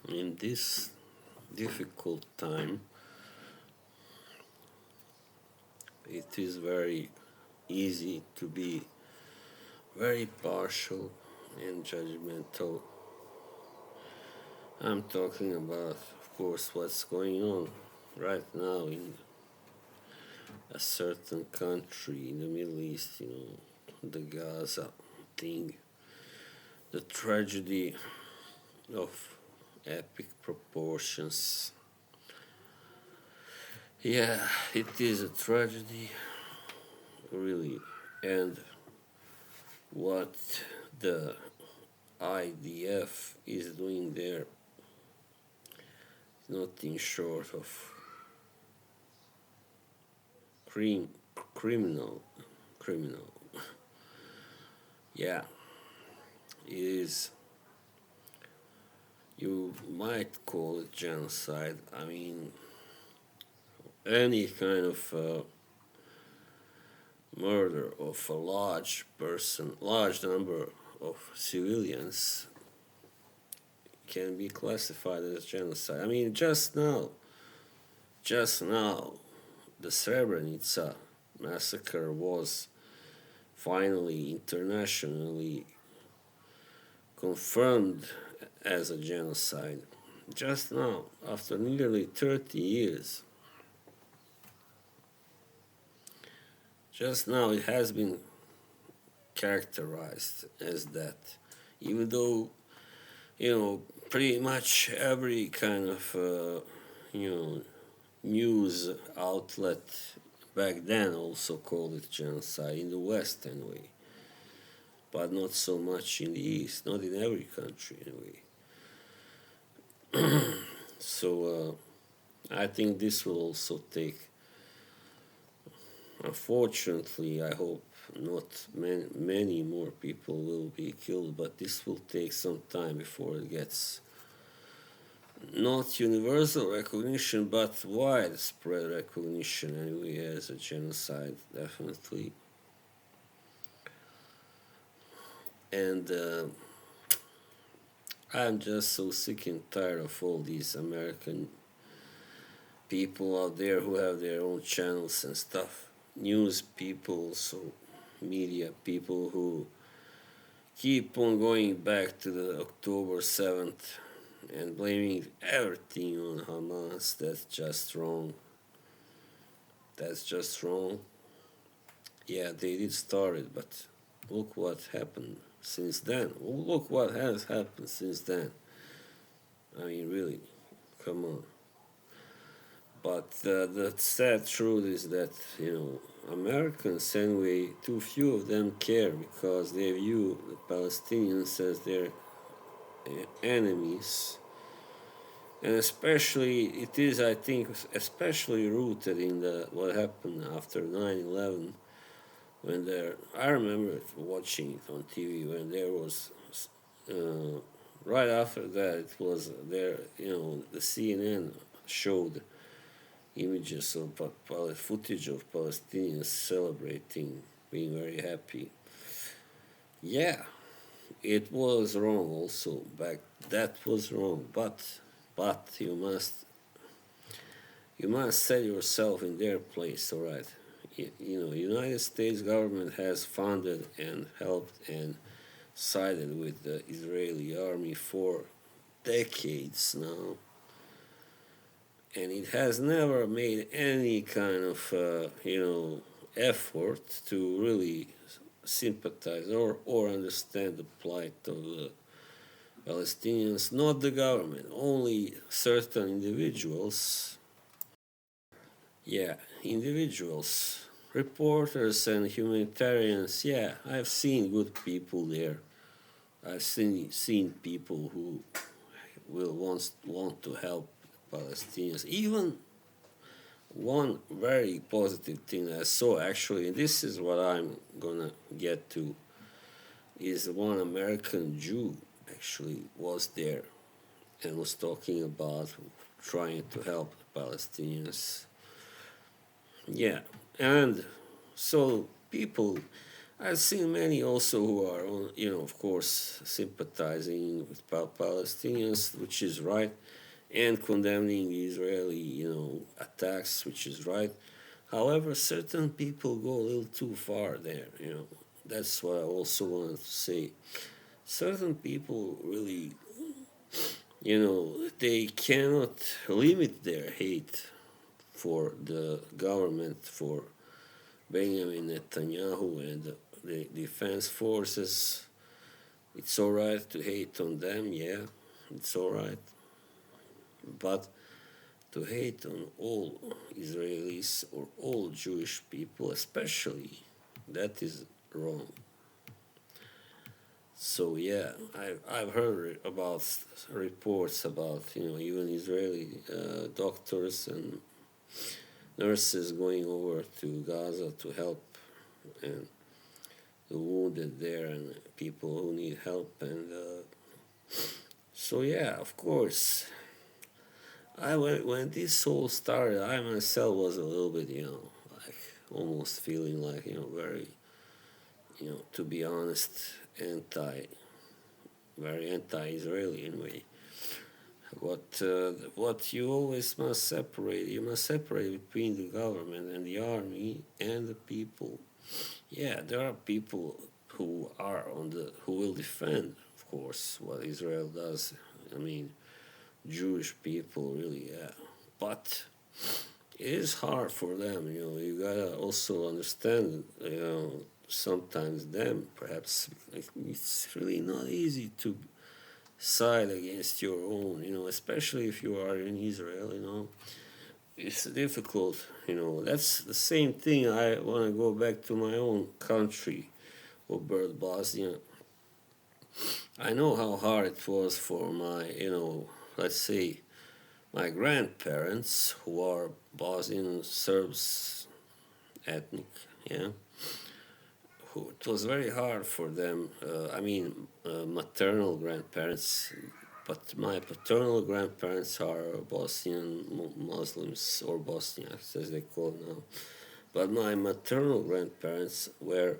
In this difficult time, it is very easy to be very partial and judgmental. I'm talking about, of course, what's going on right now in a certain country in the Middle East, the Gaza thing, the tragedy of epic proportions. Yeah, it is a tragedy, really. And what the IDF is doing there is nothing short of crim- criminal. Criminal. Yeah, it is. You might call it genocide. I mean, any kind of murder of a large number of civilians can be classified as genocide. I mean, just now, the Srebrenica massacre was finally internationally confirmed as a genocide. Just now, after nearly 30 years, just now it has been characterized as that. Even though, pretty much every kind of, news outlet back then also called it genocide, in the West anyway. But not so much in the East, not in every country anyway. So I think this will also take, unfortunately, I hope not many more people will be killed, but this will take some time before it gets not universal recognition, but widespread recognition anyway as a genocide, definitely. And I'm just so sick and tired of all these American people out there who have their own channels and stuff. News people, so media people who keep on going back to the October 7th and blaming everything on Hamas. That's just wrong. That's just wrong. Yeah, they did start it, but look what happened since then. Look what has happened since then. I mean, really, come on. But the sad truth is that, Americans, anyway, too few of them care because they view the Palestinians as their enemies. And especially, it is, I think, especially rooted in what happened after 9/11, when I remember watching it on TV when there was, right after that, it was there, the CNN showed images of footage of Palestinians celebrating, being very happy. Yeah, it was wrong also back. That was wrong, but you must set yourself in their place, all right? United States government has funded and helped and sided with the Israeli army for decades now, and it has never made any kind of effort to really sympathize or understand the plight of the Palestinians, not the government, only certain individuals. Yeah, individuals, reporters and humanitarians. Yeah, I've seen good people there. I've seen people who will want to help Palestinians. Even one very positive thing I saw, actually, and this is what I'm gonna get to, is one American Jew actually was there and was talking about trying to help the Palestinians. Yeah, and so people, I've seen many also who are, of course, sympathizing with Palestinians, which is right, and condemning Israeli, attacks, which is right. However, certain people go a little too far there. That's what I also wanted to say. Certain people really, they cannot limit their hate for the government, for Benjamin Netanyahu and the defense forces. It's alright to hate on them, yeah, it's alright. But to hate on all Israelis or all Jewish people, especially, that is wrong. So yeah, I've heard about reports about even Israeli doctors and nurses going over to Gaza to help and the wounded there and people who need help and so yeah, of course. When this all started, I myself was a little bit like almost feeling like very to be honest anti very anti-Israeli in a way. What you always must separate, you must separate between the government and the army and the people. Yeah, there are people who are who will defend, of course, what Israel does. I mean, Jewish people really, yeah. But it is hard for them, you gotta also understand, sometimes them, perhaps, it's really not easy to side against your own, especially if you are in Israel. It's difficult, that's the same thing. I want to go back to my own country, or birth Bosnia. I know how hard it was for my, let's say, my grandparents, who are Bosnian Serbs ethnic, yeah, who it was very hard for them. Maternal grandparents, but my paternal grandparents are Bosnian Muslims, or Bosniaks as they call it now. But my maternal grandparents were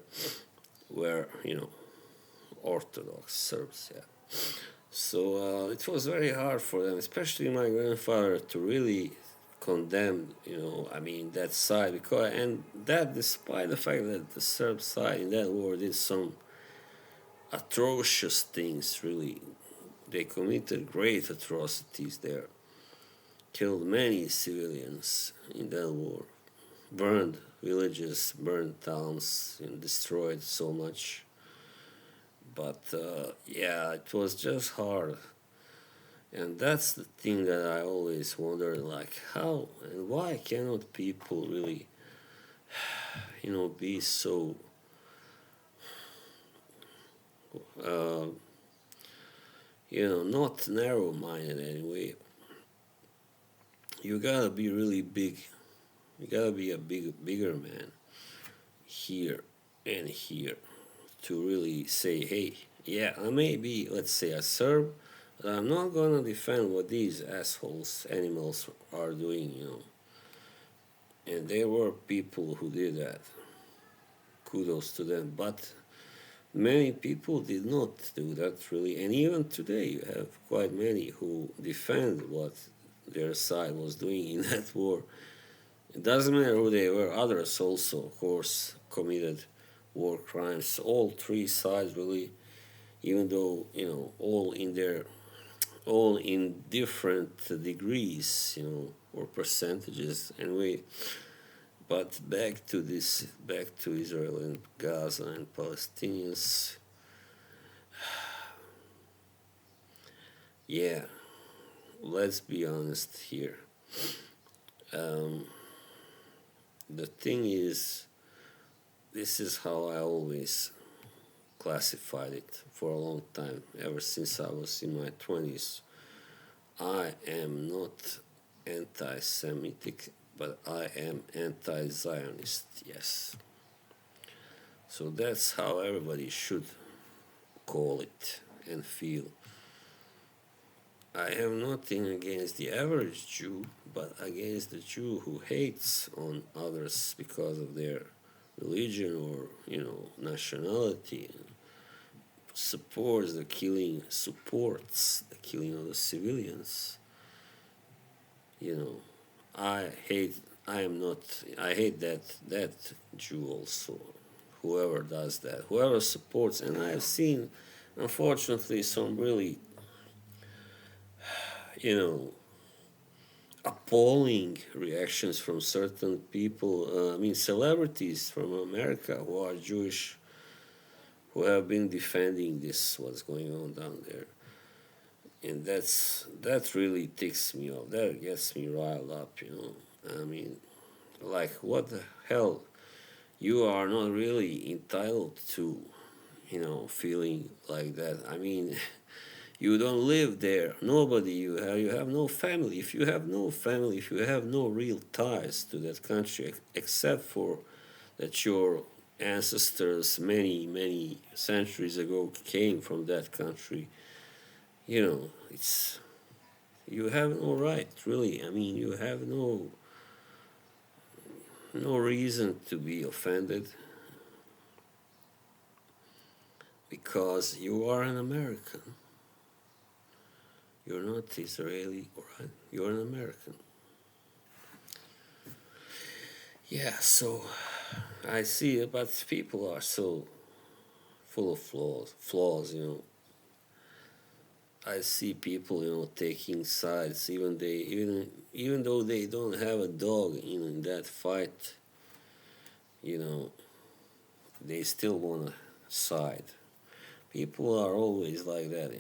Orthodox Serbs, yeah. So it was very hard for them, especially my grandfather, to really condemn, that side, and that despite the fact that the Serb side in that war did some atrocious things, really. They committed great atrocities there, killed many civilians in that war, burned villages, burned towns, and destroyed so much. But yeah, it was just hard. And that's the thing that I always wonder, like, how and why cannot people really, be so, uh, not narrow-minded anyway. You gotta be really big. You gotta be a bigger man here and here to really say, hey, yeah, I may be, let's say, a Serb, but I'm not gonna defend what these assholes, animals, are doing. And there were people who did that. Kudos to them. But many people did not do that, really. And even today, you have quite many who defend what their side was doing in that war. It doesn't matter who they were. Others also, of course, committed war crimes. All three sides, really, even though, all in different degrees, or percentages. Anyway, but back to Israel and Gaza and Palestinians. Yeah, let's be honest here. The thing is, this is how I always classified it for a long time, ever since I was in my 20s. I am not anti Semitic, but I am anti Zionist, yes. So that's how everybody should call it and feel. I have nothing against the average Jew, but against the Jew who hates on others because of their religion or nationality supports the killing of the civilians. You know, I hate. I am not. I hate that Jew also. Whoever does that, whoever supports, and I have seen, unfortunately, some really, you know, appalling reactions from certain people. I mean, celebrities from America who are Jewish, who have been defending this, what's going on down there, and that really ticks me off. That gets me riled up. I mean, like, what the hell? You are not really entitled to, feeling like that. I mean, you don't live there. Nobody. You have no family. If you have no family, if you have no real ties to that country, except for that your ancestors many centuries ago came from that country, it's you have no right, really. I mean, you have no reason to be offended because you are an American. You're not Israeli, right? You're an American. Yeah, so I see it, but people are so full of flaws. I see people, taking sides, even though they don't have a dog in that fight, you know, they still want to side. People are always like that,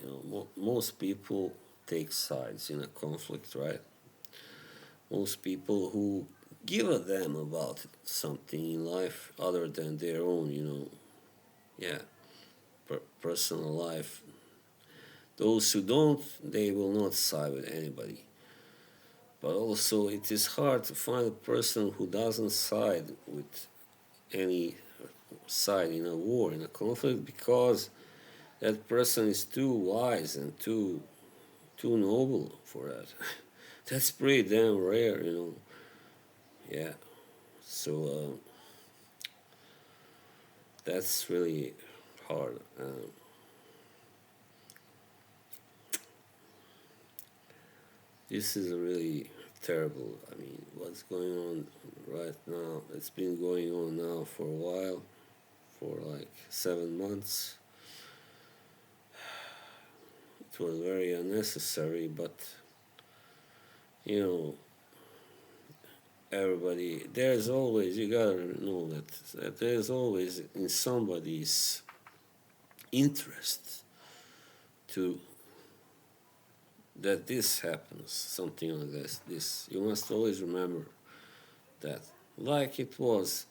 Most people take sides in a conflict, right? Most people who give a damn about something in life other than their own, yeah, personal life. Those who don't, they will not side with anybody. But also, it is hard to find a person who doesn't side with any side in a war, in a conflict, because that person is too wise and too noble for that. That's pretty damn rare. Yeah. So that's really hard. This is really terrible. I mean, what's going on right now? It's been going on now for a while, for like 7 months. It was very unnecessary, but you know, everybody, there's always, you gotta know that there's always in somebody's interest to that this happens, something like this. You must always remember that. Like it was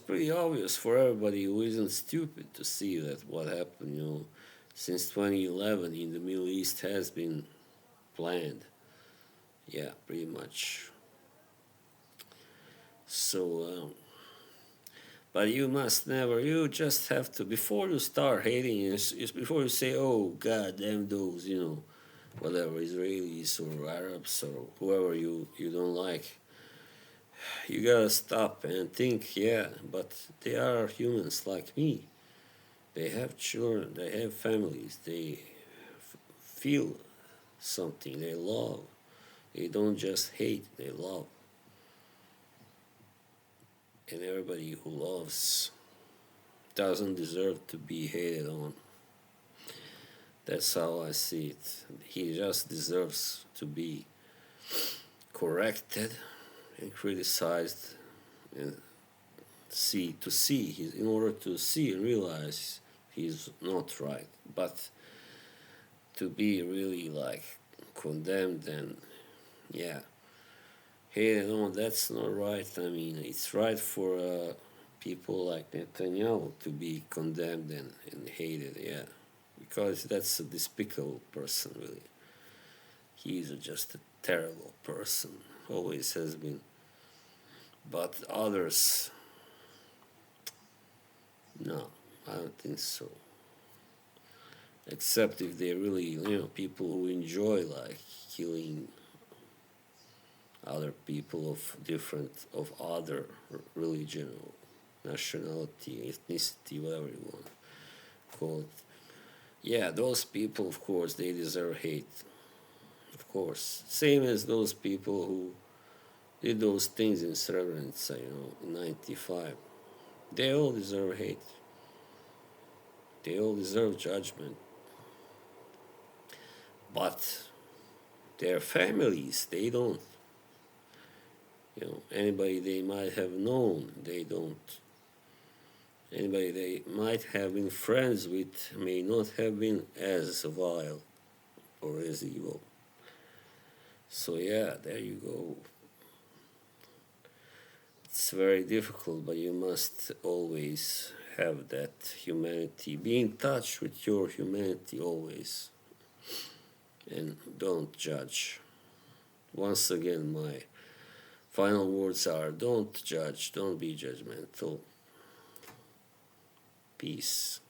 pretty obvious for everybody who isn't stupid to see that what happened, since 2011 in the Middle East has been planned. Yeah, pretty much. So, but you must never, you just have to, before you start hating, before you say, oh, God damn those, whatever, Israelis or Arabs or whoever you don't like, you gotta stop and think, yeah, but they are humans like me. They have children, they have families, they feel something, they love. They don't just hate, they love. And everybody who loves doesn't deserve to be hated on. That's how I see it. He just deserves to be corrected and criticized and in order to see and realize he's not right. But to be really like condemned and yeah, hated on, that's not right. I mean, it's right for people like Netanyahu to be condemned and hated, yeah, because that's a despicable person, really. He's just a terrible person, always has been. But others, no, I don't think so. Except if they're really, people who enjoy like killing other people of other religion nationality, ethnicity, whatever you want to call it. Yeah, those people, of course, they deserve hate. Of course. Same as those people who did those things in Srebrenica, in 95. They all deserve hate. They all deserve judgment. But their families, they don't. Anybody they might have known, they don't. Anybody they might have been friends with may not have been as vile or as evil. So yeah, there you go. It's very difficult, but you must always have that humanity. Be in touch with your humanity always. And don't judge. Once again, my final words are don't judge, don't be judgmental. Peace.